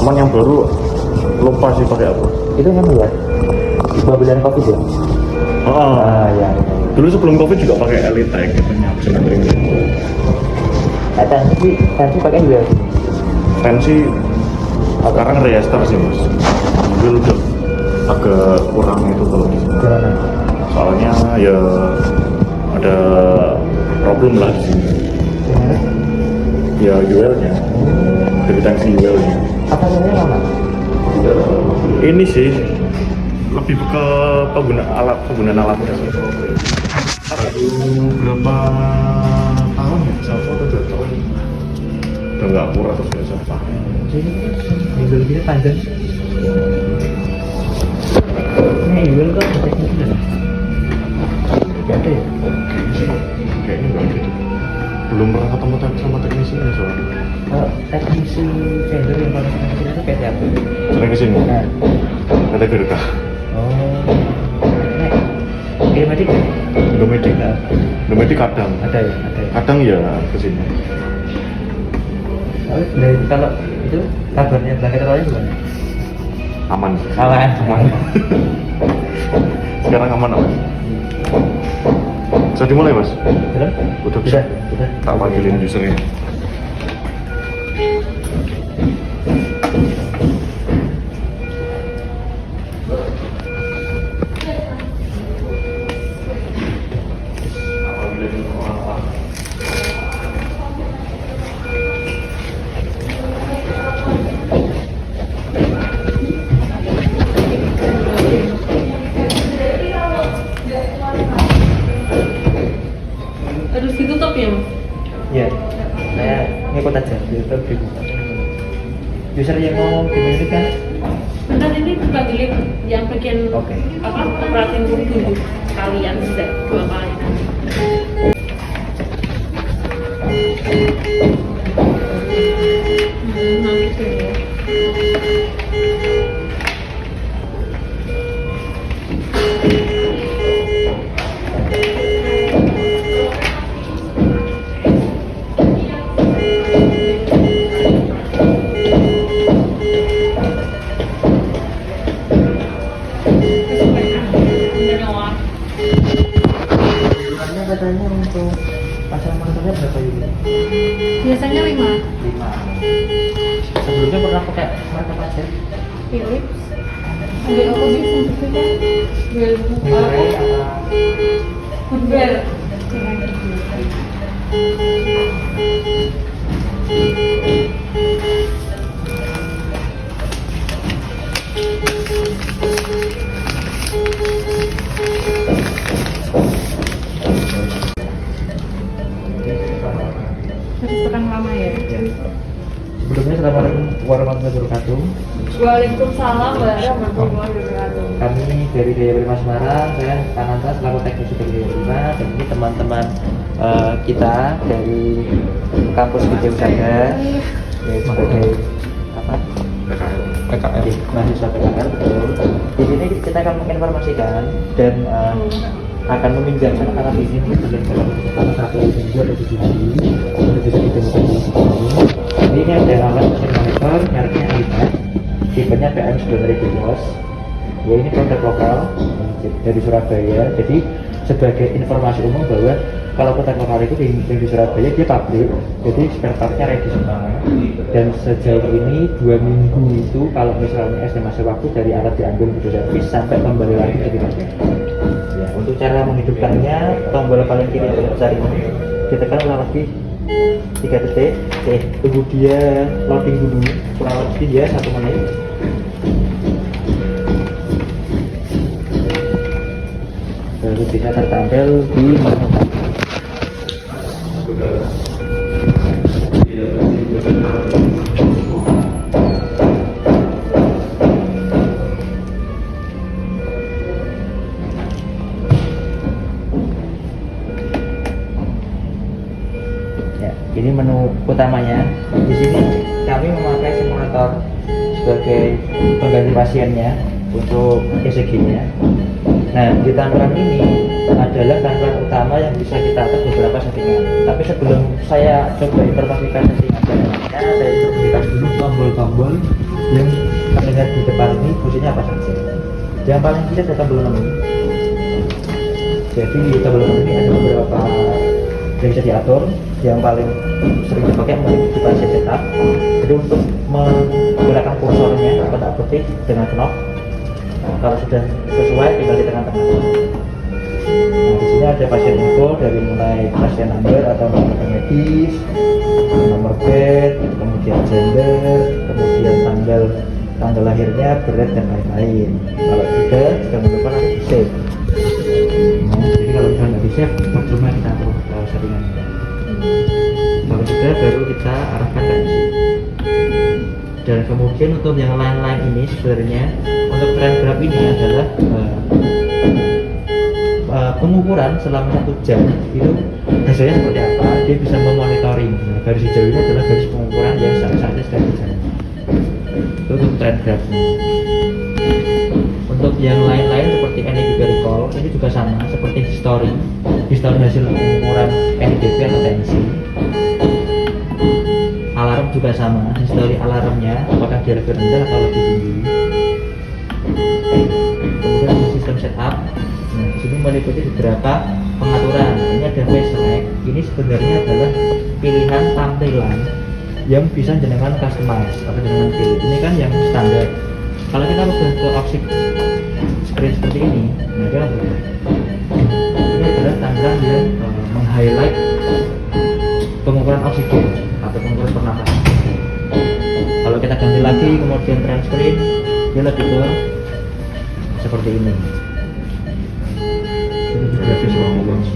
Cuman yang baru lupa sih pakai apa. Itu kan ya pembelian covid ya. Oh, Ya. dulu sebelum covid juga pakai Elitech katanya sebenarnya. Tensi pakai juga. Tensi sekarang rester sih mas. Mobil udah agak kurang itu kalau di sini. Gimana? Soalnya ya ada problem lah di sini. Gimana? Ya UL-nya, dari tensi UL-nya. Apa namanya lama? Ini sih lebih ke penggunaan alatnya sih. Berapa tahun ya? 1 atau 2 tahun? Udah nggak akurat terus biasa pakai. Jadi minggu lebih panjang. Ini Iwan kok tekniknya nggak ada ya? Kayaknya nggak gitu. Belum pernah ketemu sama teknisinya soalnya. Teknisi vendor yang paling kecil itu kayak siapa? Sering kesini? Nah. Ada berkah. Oh, nek Indomedik ya? Indomedik. Indomedik kadang. Ada ya? Ada ya? Kadang ya kesini. Kalau itu kabarnya berangkat awalnya gimana? Aman. Aman. Aman. Sekarang aman. Bisa dimulai mas? Sudah? Udah bisa. Sudah. Tak panggilin usernya. Harus ditutup ya mas? Iya. Saya ngikut aja. Itu dibuka. User yang mau dimiliki kan? Kan ini bukan milik yang bagian Oke. apa operating room dulu kalian sudah 2 kali. Nah gitu ya. Ukurannya katanya untuk pasang monitornya berapa unit? Biasanya 5 5. Sebelumnya pernah pakai merek apa aja? Philips. Ambil apa sih sebetulnya? Bel Mirai apa? Bel. Harus terang lama ya. Sebelumnya Assalamualaikum warahmatullahi wabarakatuh. Waalaikumsalam warahmatullahi wabarakatuh. Kami dari Daya Prima Semarang, saya Kananta selaku teknisi dari Daya Prima, dan ini teman-teman kita dari kampus Gede Usada sebagai apa? PKL. Mahasiswa PKL, betul. Di sini kita akan menginformasikan dan akan meminjamkan alat ini dalam salah satu minggu atau 7 hari untuk bisa ditemukan di sini. Ini ada alat mesin monitor mereknya Elitech, tipenya PM9000. Ya ini produk lokal dari Surabaya. Jadi sebagai informasi umum bahwa kalau produk lokal itu di Surabaya dia pabrik, jadi spare partnya ready semua. Dan sejauh ini 2 minggu itu kalau misalnya estimasi waktu dari alat diambil untuk servis sampai kembali lagi ke dipakai. Ya, untuk cara menghidupkannya, tombol paling kiri besar ini ditekan ulang lagi 3 detik. Tunggu dia loading dulu kurang lebih ya 1 menit. Baru bisa tertampil di menu. Ya, ini menu utamanya. Di sini kami memakai simulator sebagai pengganti pasiennya untuk ECG-nya. Nah, di tangan ini adalah kantoran utama yang bisa kita atur beberapa settingan. Tapi sebelum saya coba informasikan settingan saya informasikan dulu tombol-tombol yang terlihat di depan ini fungsinya apa saja. Yang paling kecil adalah tombol menu. Jadi di tombol menu ini ada beberapa yang bisa diatur. Yang paling sering dipakai mungkin di pasien setup. Jadi untuk menggunakan kursornya kotak putih dengan knob. Kalau sudah sesuai tinggal ditekan tekan. Nah, di sini ada pasien info dari mulai pasien number atau nomor medis, nomor bed, kemudian gender, kemudian tanggal lahirnya, berat dan lain-lain. Kalau sudah jangan lupa nanti di save. Nah, jadi kalau misalnya nggak di save, percuma kita atur settingannya. Kalau sudah baru kita arahkan ke isi. Dan kemudian untuk yang lain-lain ini sebenarnya untuk trend graph ini adalah pengukuran selama 1 jam itu hasilnya seperti apa, dia bisa memonitoring. Nah, garis hijau ini adalah garis pengukuran yang saat-saatnya sedang berjalan. Itu untuk trend graph. Untuk yang lain-lain seperti NIDP recall ini juga sama seperti history hasil pengukuran NIDP atau tensi. Alarm juga sama, history alarmnya apakah dia lebih rendah atau lebih tinggi. Kemudian ada sistem setup. Nah, di sini meliputi beberapa pengaturan. Ini ada face select. Ini sebenarnya adalah pilihan tampilan yang bisa jenengan customize atau jenengan pilih. Ini kan yang standar. Kalau kita ubah ke opsi screen seperti ini, nah dia berubah. Ini adalah tampilan yang meng-highlight pengukuran oksigen atau pengukuran pernapasan. Kalau kita ganti lagi kemudian trend screen, dia lebih ke seperti ini.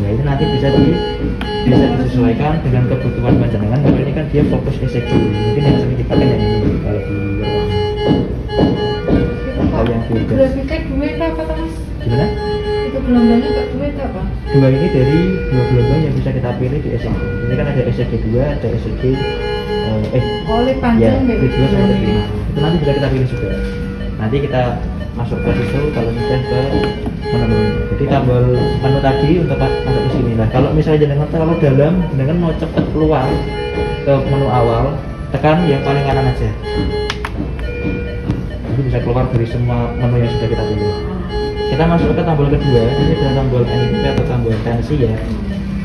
Nah, ini nanti bisa disesuaikan dengan kebutuhan panjenengan. Kalau ini kan dia fokus ECG, mungkin yang sering dipakai yang ini kalau di ruang. Kalau yang beda. Grafiknya duit apa Mas? Gimana? Itu gelombangnya nggak duit apa? Dua ini dari dua gelombang yang bisa kita pilih di ECG. Ini kan ada ECG 2, ada ECG oleh ya, panjang lebih 2 sama lebih 5. Itu nanti bisa kita pilih juga. Nanti kita masuk ke situ kalau sudah ke menu. Jadi tombol menu tadi untuk masuk ke sini. Nah, kalau misalnya jenengan terlalu dalam, jenengan mau cepat keluar ke menu awal, tekan yang paling kanan aja. Jadi bisa keluar dari semua menu yang sudah kita pilih. Kita masuk ke tombol kedua, ini adalah tombol NIDP atau tombol tensi ya.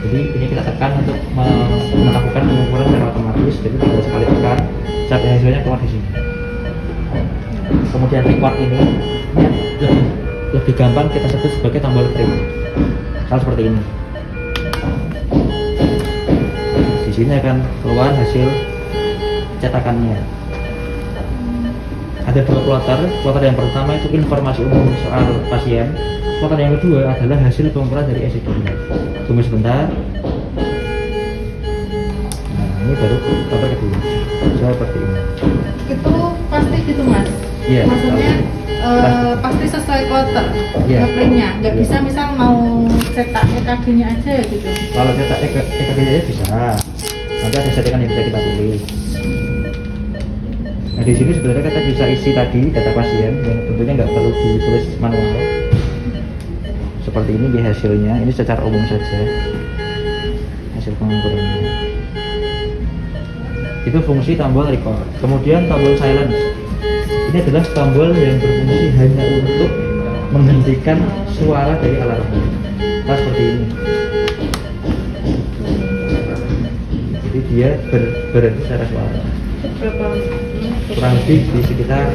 Jadi ini kita tekan untuk melakukan pengukuran secara otomatis. Jadi tinggal sekali tekan, sampai hasilnya keluar di sini. Kemudian record ini lebih gampang kita sebut sebagai tombol print. Hal seperti ini. Di sini akan keluar hasil cetakannya. Ada dua plotter. Plotter yang pertama itu informasi umum soal pasien. Plotter yang kedua adalah hasil pengukuran dari ECG. Tunggu sebentar. Nah, ini baru plotter kedua. Seperti ini. Itu pasti gitu Mas? Iya. Maksudnya pasti sesuai kloter Iya. printnya, nggak Iya. bisa misal mau cetak EKG-nya aja gitu. Kalau cetak EKG-nya bisa. Nanti ada settingan yang bisa kita pilih. Nah, di sini sebenarnya kita bisa isi tadi data pasien yang tentunya nggak perlu ditulis manual. Seperti ini di hasilnya. Ini secara umum saja hasil pengukurannya. Itu fungsi tombol record. Kemudian tombol silence. Ini adalah tombol yang berfungsi hanya untuk menghentikan suara dari alarm. Nah, seperti ini. Jadi dia berhenti secara suara. Berapa? Kurang lebih di sekitar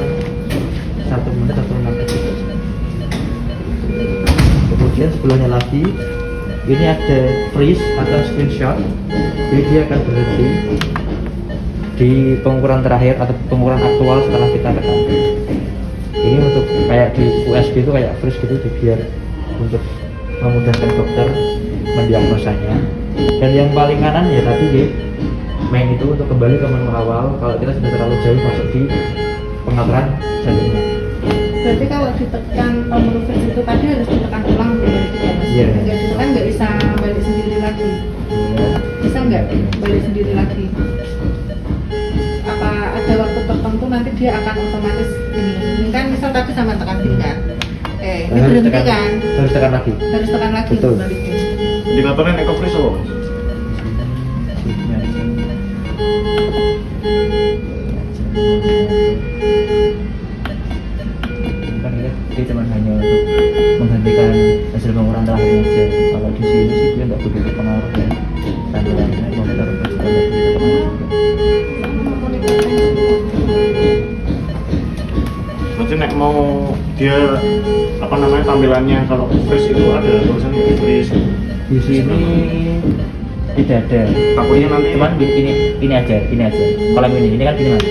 1 menit atau 6 detik. Kemudian sebelumnya lagi ini ada freeze atau screenshot. Jadi dia akan berhenti di pengukuran terakhir atau pengukuran aktual setelah kita tekan. Ini untuk kayak di USB itu kayak freeze gitu, biar untuk memudahkan dokter mendiagnosanya. Dan yang paling kanan ya tadi ya, main itu untuk kembali ke menu awal kalau kita sudah terlalu jauh masuk di pengaturan jantungnya. Berarti kalau ditekan tombol freeze itu tadi harus ditekan ulang berarti ya Mas? Iya. Nggak ditekan nggak bisa balik sendiri lagi. Bisa nggak balik sendiri lagi? Apa ada waktu tertentu nanti dia akan otomatis ini kan misal tadi sama tekan pin kan? Oke, ini berhenti kan? Harus tekan lagi. Harus tekan lagi Betul. untuk balikin. Indikatornya nek freeze apa mas? Kan dia cuma hanya untuk menghentikan hasil pengukuran terakhir aja. Kalau di sini sih dia nggak begitu pengaruh ya. Tampilannya monitor begitu pengaruh juga. Berarti nek mau dia apa namanya tampilannya kalau freeze itu ada tulisan freeze. Di sini tidak ada. Takutnya nanti Cuman ini aja. Kalau ini kan gini mas.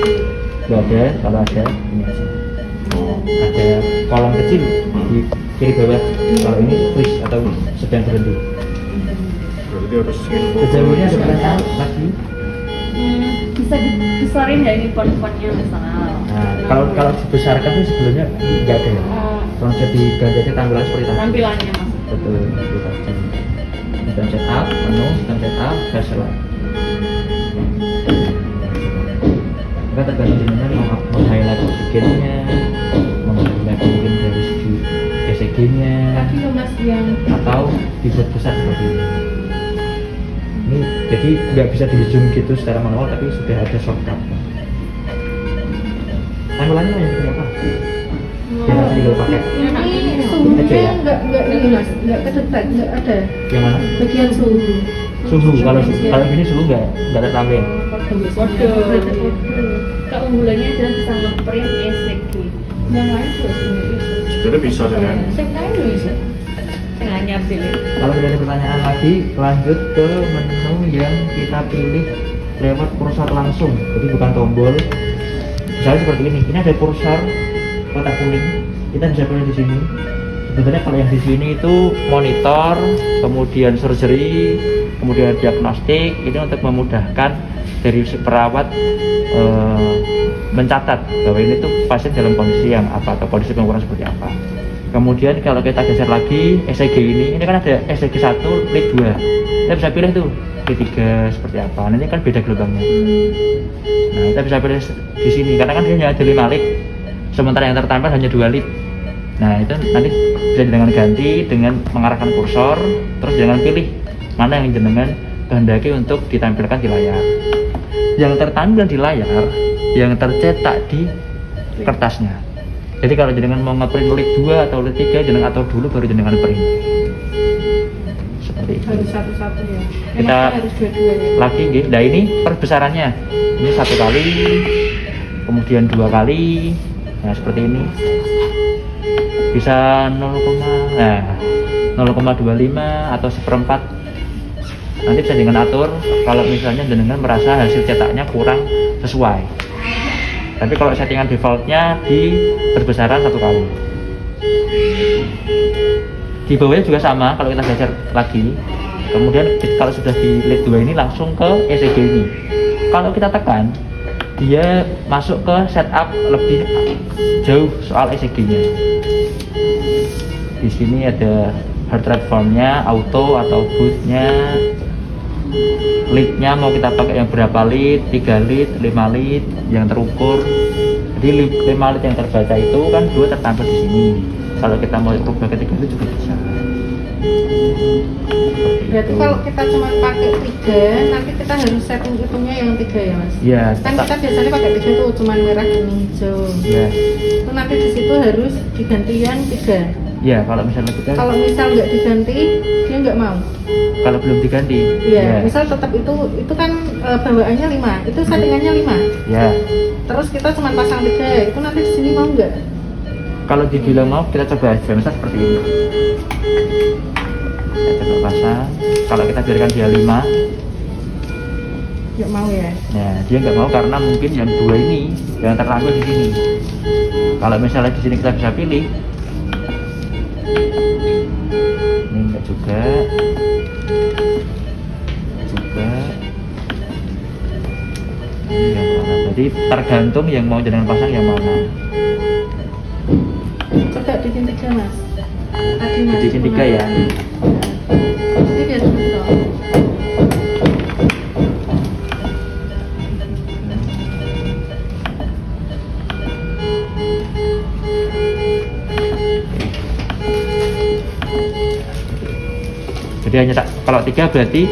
Gak ada. Kalau ada ini aja. Ada kolom kecil di kiri bawah. Kalau ini freeze atau sedang berhenti. berarti harus info. Sejauhnya ada pertanyaan lagi. Bisa dibesarin ya ini font-fontnya misalnya. Nah, kalau dibesarkan sih sebenarnya nggak ada ya. Kalau bisa diganti aja tampilan seperti tadi. Tampilannya mas. Betul, seperti tadi. Sistem setup, menu, sistem setup, dashboard. Kita tergantung sebenarnya mau highlight oksigennya, mau highlight mungkin dari segi ECG-nya, Tadi loh mas yang atau dibuat besar seperti ini. Ini jadi nggak bisa di zoom gitu secara manual, tapi sudah ada shortcut. Tampilannya yang seperti apa? Yang nanti tinggal pakai. ini Aja suhunya ya? nggak ini mas, nggak kedetek, nggak ada Yang mana? bagian suhu. Suhu. Kalau ini suhu nggak tertampil. Waduh. Keunggulannya adalah bisa nge-print ECG. Yang lain juga sebenarnya. Sebenarnya bisa sih kan. Yang lain juga bisa. Hanya pilih. Kalau tidak ada pertanyaan lagi, lanjut ke menu yang kita pilih lewat kursor langsung. Jadi bukan tombol. Misalnya seperti ini. Ini ada kursor kotak kuning. Kita bisa pilih di sini. Sebenarnya kalau yang di sini itu monitor, kemudian surgery, kemudian diagnostik. Ini untuk memudahkan dari si perawat mencatat bahwa ini tuh pasien dalam kondisi yang apa atau kondisi pengukuran seperti apa. Kemudian kalau kita geser lagi ECG ini kan ada ECG 1, lead 2. Kita bisa pilih tuh lead 3 seperti apa. Nanti kan beda gelombangnya. Nah, kita bisa pilih di sini karena kan dia hanya ada 5 lead. Sementara yang tertampil hanya 2 lead. Nah, itu nanti bisa dengan ganti dengan mengarahkan kursor, terus jangan pilih mana yang jenengan kehendaki untuk ditampilkan di layar. Yang tertampil di layar, yang tercetak di kertasnya. Jadi kalau jenengan mau ngeprint lead 2 atau lead 3, jenengan atur dulu baru jenengan print. Seperti itu. Harus satu-satu ya. Kita- Enaknya harus dua-dua ya. Lagi nggih. Nah, ini perbesarannya. Ini 1 kali, kemudian 2 kali. Nah, seperti ini. Bisa 0,25 atau 1/4. Nanti bisa dengan atur kalau misalnya jenengan merasa hasil cetaknya kurang sesuai. Tapi kalau settingan defaultnya di perbesaran 1 kali. Di bawahnya juga sama, kalau kita geser lagi. Kemudian kalau sudah di lead 2 ini langsung ke ECG ini. Kalau kita tekan, dia masuk ke setup lebih jauh soal ECG-nya. Di sini ada heart rate formnya, auto atau boot-nya. Lead-nya mau kita pakai yang berapa lead, 3 lead, 5 lead yang terukur. Jadi 5 lead yang terbaca itu kan 2 tertampil di sini. Kalau kita mau rubah ke 3 lead juga bisa. Berarti kalau kita cuma pakai 3, nanti kita harus setting hitungnya yang 3 ya mas? Ya, Kan kita biasanya pakai 3 tuh, cuma merah, kuning, hijau. ya, Itu nanti di situ harus digantian 3. ya. Kalau misalnya kita, Kalau misal nggak diganti, dia nggak mau. kalau belum diganti, Iya, misal tetap itu kan bawaannya 5, itu settingannya 5. ya. Terus kita cuma pasang 3, itu nanti di sini mau nggak? Kalau dibilang mau, kita coba aja, misal seperti ini. Kita coba pasang. Kalau kita biarkan dia 5, Nggak mau ya? nah dia nggak mau karena mungkin yang 2 ini yang tertampil di sini. Kalau misalnya di sini kita bisa pilih, ini enggak juga. Ini yang mana? Jadi tergantung yang mau jenengan pasang yang mana. Coba bikin 3 mas. Tadi mas. Bikin 3 ya. Jadi biar betul. Jadi hanya kalau 3 berarti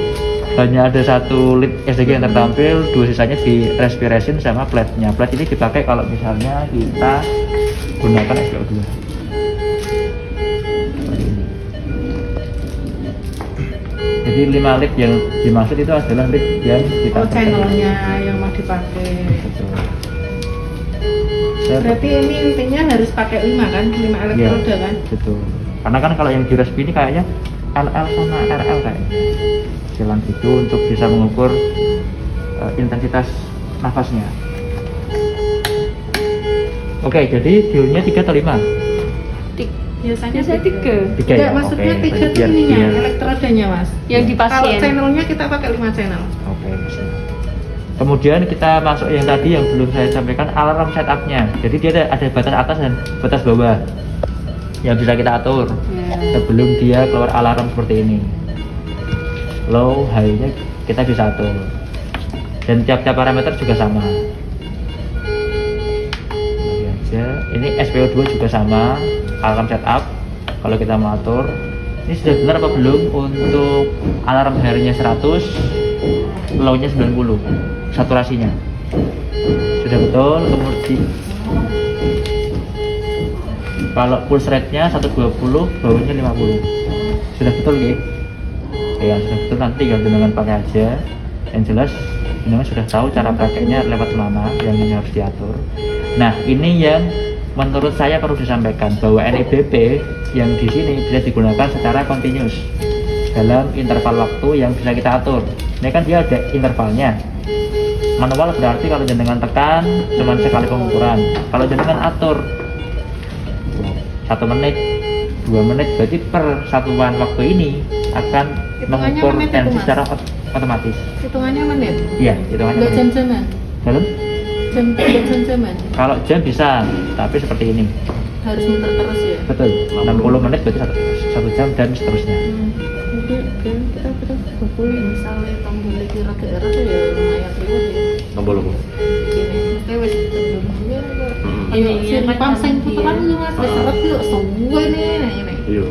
hanya ada 1 lead SDG yang tertampil, 2 sisanya di respiration sama plate-nya. Plate ini dipakai kalau misalnya kita gunakan SPO2. Jadi 5 lead yang dimaksud itu adalah lead yang kita channelnya yang mau dipakai. Berarti ini intinya harus pakai 5 kan? 5 elektroda kan? Betul. Karena kan kalau yang di respi ini kayaknya LL sama RL kayaknya. Jalan itu untuk bisa mengukur intensitas nafasnya. Oke, jadi diulnya 3 atau 5? Biasanya 3. 3 Enggak, ya? maksudnya Oke, 3 tuh ininya, elektrodanya mas. Yang di Kalau pasien. channelnya kita pakai 5 channel. Oke, siap. Kemudian kita masuk yang tadi yang belum saya sampaikan, alarm setupnya. Jadi dia ada batas atas dan batas bawah yang bisa kita atur sebelum dia keluar alarm seperti ini. Low, high-nya kita bisa atur. Dan tiap-tiap parameter juga sama. Ini aja. Ini SPO2 juga sama, alarm setup. Kalau kita mau atur, ini sudah benar apa belum untuk alarm high-nya 100, low-nya 90, saturasinya. Sudah betul. Kemudian kalau pulse rate-nya 120, bawahnya 50. Sudah betul ya? Ya sudah betul, nanti tinggal dengan pakai aja. Yang jelas jenengan sudah tahu cara pakainya lewat mana yang ini harus diatur. Nah, ini yang menurut saya perlu disampaikan bahwa NIBP yang di sini bisa digunakan secara continuous dalam interval waktu yang bisa kita atur. Ini kan dia ada intervalnya. Manual berarti kalau jenengan tekan cuma sekali pengukuran. Kalau jenengan atur 1 menit, 2 menit, berarti per satuan waktu ini akan Hitungannya mengukur menit itu, tensi Mas? secara otomatis. Hitungannya menit. Iya, hitungannya Enggak menit. jam-jaman. Dalam? Jam-jaman. Kalau jam bisa, tapi seperti ini. Harus muter terus ya. Betul. 60 menit berarti 1 jam dan seterusnya. Oke, kita 20 misalnya tombol kira daerah tuh ya lumayan ribet ya. Tombol apa? Gini, mesti wis tembung-tembungnya kok. Iya, Ayo, iya, sing kan pamseng kan puteran dia. lu Mas, wis seret yuk suwe nih ini. Iya.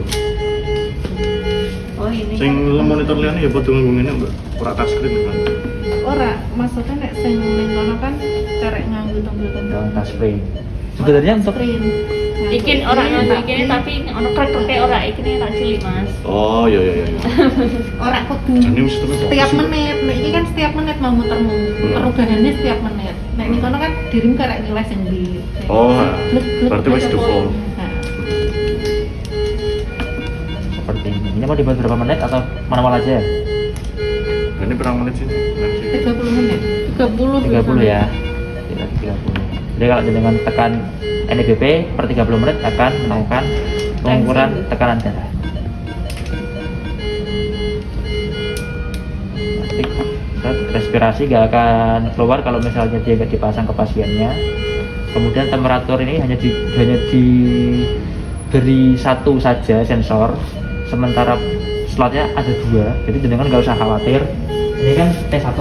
Oh ini. Sing monitor liane ya padha nganggo ngene mbak. Ora touchscreen kan. Ora, maksudnya nek sing ning kono kan karek nganggo tombol-tombol Dalam touchscreen. Sebenarnya untuk screen. Ikin orang yang iki tapi ono krek-kreke ora iki tak cilik Mas. Oh iya iya iya. Ora kudu Ini mesti setiap menit. Nek iki kan setiap menit mau mutermu. Perubahannya setiap menit. Nek ning kono kan dirimu karek nilai sing di. Oh, Blek, blek, berarti wis blek, default. Nah, seperti ini. Ini mau dibuat berapa menit atau manual aja? Ini berapa menit sih? 30 menit. 30 30 ya. Tidak 30. Jadi kalau dengan tekan NIBP per 30 menit akan melakukan pengukuran tekanan darah. Nanti respirasi gak akan keluar kalau misalnya dia nggak dipasang ke pasiennya. Kemudian temperatur ini hanya diberi 1 saja sensor, sementara slotnya ada 2, jadi jenengan nggak usah khawatir. Ini kan T1,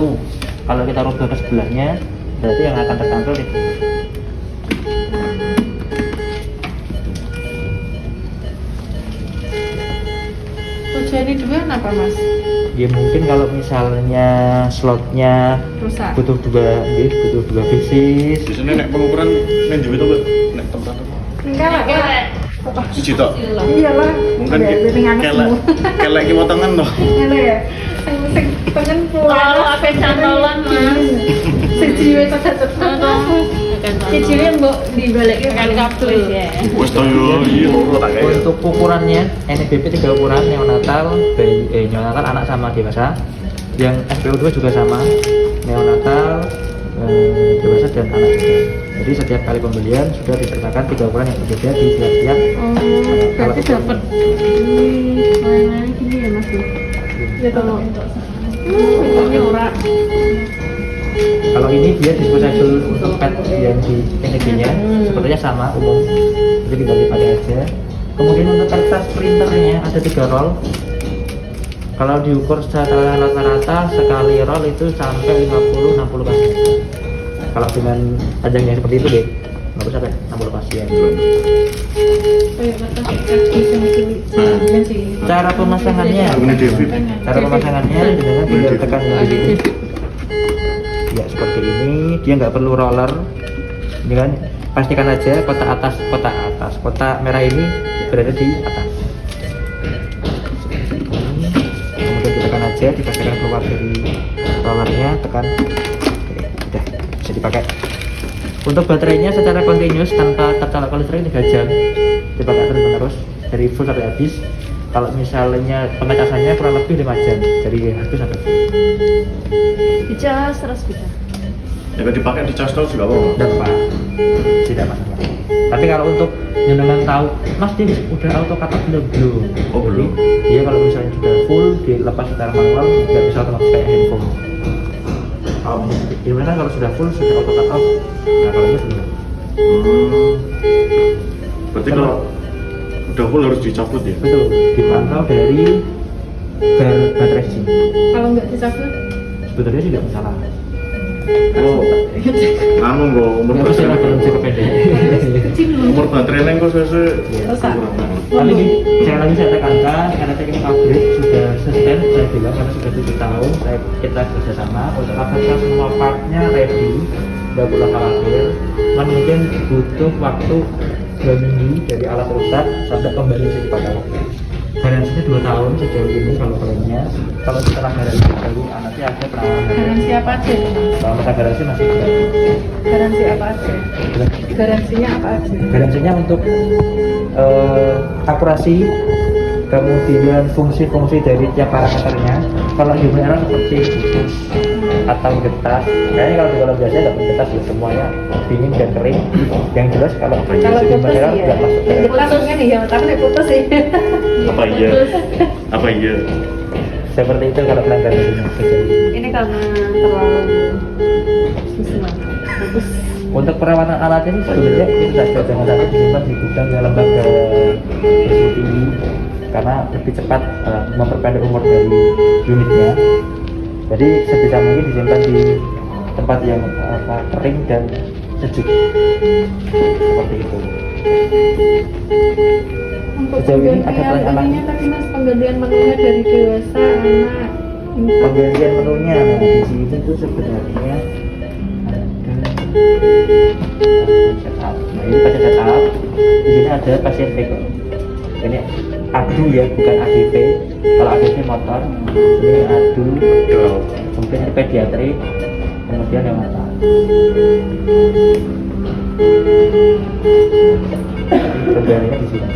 kalau kita rubah ke sebelahnya berarti yang akan tertampil itu. Tujuannya dua apa Mas? Ya mungkin kalau misalnya slotnya Rusak. butuh 2 basis. Biasanya nek pengukuran nen jewit to, Mbak? Nek temperatur. Enggak lah, Kayak Siji tok. iyalah. Mungkin Ada piringan kelek semua. kelek ki potongan toh. Ngono ya. Sing pengen pulang. kalau apa cantolan Mas. Siji wis cocok. Siji wis mbok dibalik Kan kabel ya. Wis to yo iya ora tak kaya. Untuk ukurannya NIBP 3 ukuran, neonatal, neonatal anak sama dewasa. Yang SPO2 juga sama, neonatal, dewasa dan anak juga. Jadi setiap kali pembelian sudah disertakan 3 ukuran yang berbeda di setiap Berarti dapat lain-lain gini ya Mas. Ya kalau ini ora. Kalau ini dia disposable untuk pad yang di NIB-nya sepertinya sama umum, jadi tinggal dipakai aja. Kemudian untuk kertas printernya ada 3 roll. Kalau diukur secara rata-rata sekali roll itu sampai 50-60 kali. Kalau dengan panjangnya seperti itu deh, 50 sampai 60 pasien. Kayak kata kaki sama cilik. Iya sih. Cara pemasangannya, Ini David. cara pemasangannya dengan tinggal tekan di sini. Ya seperti ini, dia nggak perlu roller. Ini kan, pastikan aja kotak merah ini berada di atas. Kemudian ditekan aja, dipastikan keluar dari rollernya, tekan. Oke, udah bisa dipakai. Untuk baterainya secara kontinus tanpa tercolok listrik 3 jam, dipakai terus menerus dari full sampai habis. Kalau misalnya pengecasannya kurang lebih 5 jam dari habis sampai full. Dicas terus bisa. Ya kalau dipakai di cas terus juga apa? Tidak apa, tidak masalah. Tapi kalau untuk jenengan tahu, Mas dia udah auto cut off belum? Oh, belum. Dia kalau misalnya sudah full dilepas secara manual, nggak bisa otomatis kayak handphone. Gimana kalau sudah full sudah auto cut off? Nah kalau itu sudah. Berarti kalau udah full harus dicabut ya? Betul, dipantau dari baterai sini. Kalau nggak dicabut, Sebetulnya sih nggak masalah. Oh, anu kok umur Nggak masalah kalau bisa baterai. kependek. kecil dulu. Umur baterai kok saya Rusak. Tapi sekali lagi saya tekankan karena teknik upgrade sudah sustain, saya bilang karena sudah 7 tahun kita bekerjasama untuk apakah semua partnya ready, nggak perlu khawatir. Cuman mungkin butuh waktu 2 minggu dari alat rusak sampai kembali bisa dipakai. Garansinya 2 tahun sejauh ini kalau klaimnya. Kalau setelah garansi baru nanti ada penawaran. Garansi apa aja? Kalau masa garansi masih gratis. Garansi apa aja? Garansinya apa aja? Garansinya untuk akurasi, kemudian fungsi-fungsi dari tiap parameternya. Kalau human error seperti putus atau getas, kayaknya kalau di kolam biasa nggak getas ya, semuanya dingin dan kering. Yang jelas kalau Kalau human putus error ya, nggak masuk. putus kan ya, tapi nek putus sih. Apa iya? Apa iya? Seperti itu kalau pelanggan di sini. Ini karena terlalu semangat. Bagus. Untuk perawatan alatnya sih sebenarnya itu saja, jangan sampai disimpan di gudang yang lembaga bersuhu tinggi karena lebih cepat memperpendek umur dari unitnya. Jadi sebisa mungkin disimpan di tempat yang kering dan sejuk seperti itu. Untuk Sejauh ini ada penggantian pertanyaan ininya tadi mas, penggantian menunya dari dewasa, anak, infant. Penggantian menunya nah, di sini itu sebenarnya ada setup. Nah ini pasien setup. Di sini ada pasien vehicle. Ini adu ya, bukan ADP. Kalau ADP motor, ini adu. Kemudian ini pediatri, kemudian yang motor. Penggantiannya di sini.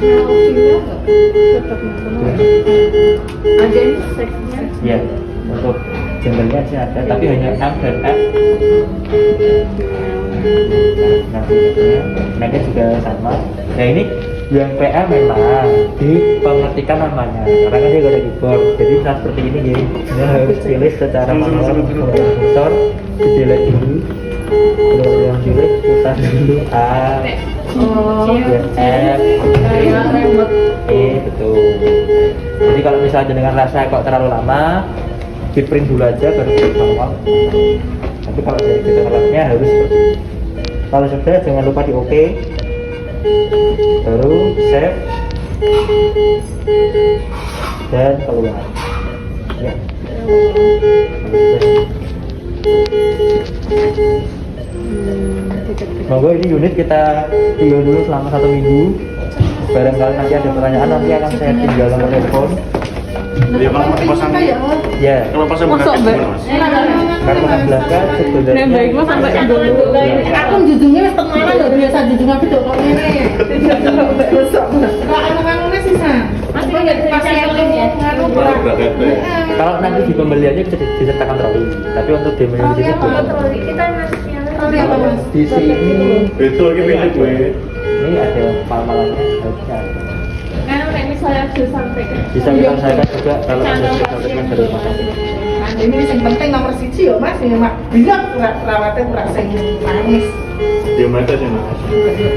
Pakainya opsinya nggak? Tetap nonton. Ada ini seksnya. Ya, untuk jembernya sih ada, tapi hanya M dan F. Nah, juga sama. Nah ini yang PL memang dipengertikan namanya, karena kan dia gak ada keyboard. Jadi saat seperti ini ya, dia harus pilih secara manual. Motor, delete dulu. Kalau yang delete putar dulu A, Oh, kemudian F, kayak remote. betul. Jadi kalau misalnya dengan rasa kok terlalu lama, di print dulu aja baru print manual. Tapi kalau dari kita alatnya harus seperti ini. Kalau sudah jangan lupa di OK, baru save dan keluar. Ya. Monggo ini unit kita tinggal dulu selama 1 minggu. Barangkali nanti ada pertanyaan nanti akan saya tinggal nomor telepon. Ya kalau mau dipasang, Ya. kalau pasang Masuk, bracket Mbak. gimana mas? Karena belakang sebenarnya. Nembak mas sampai dulu. Aku jujungnya wis temenan lho, biasa jujung aku dok kok ngene. Mbak besok. Lah anu-anune sisa. Mas ini nggak bisa dicantolin ya? Anu Kalau bracket ya. Kalau nanti di pembeliannya bisa disertakan troli, tapi untuk di menu di sini belum. Kita masih Troli apa mas? Di sini Itu lagi pilih gue. ini ada mal-malannya harusnya ada. Karena nek misalnya sudah sampai ke Bisa kita selesaikan juga kalau ada disampaikan dari rumah. Ini sing penting nomor 1 ya mas, ya mak. Bilang perawatnya kurang sing manis. Dia mata sih mas.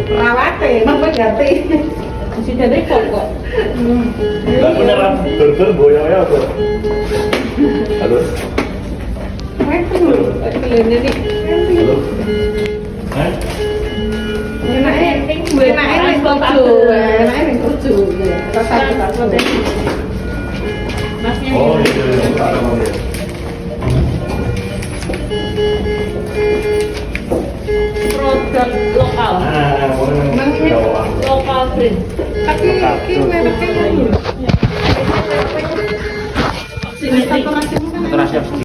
Perawatnya, nomor ganti. masih dari kok. Gak punya rambut berber boyong ya apa? Halo. Halo. Kalian nih. Halo. Enaknya gue enaknya yang keju, rasa Masnya Oh ini. iya, ada mau ya. Produk lokal. Nah, boleh Jawa. Lokal brand. Tapi ini mereknya dulu. Saturasi oksigen.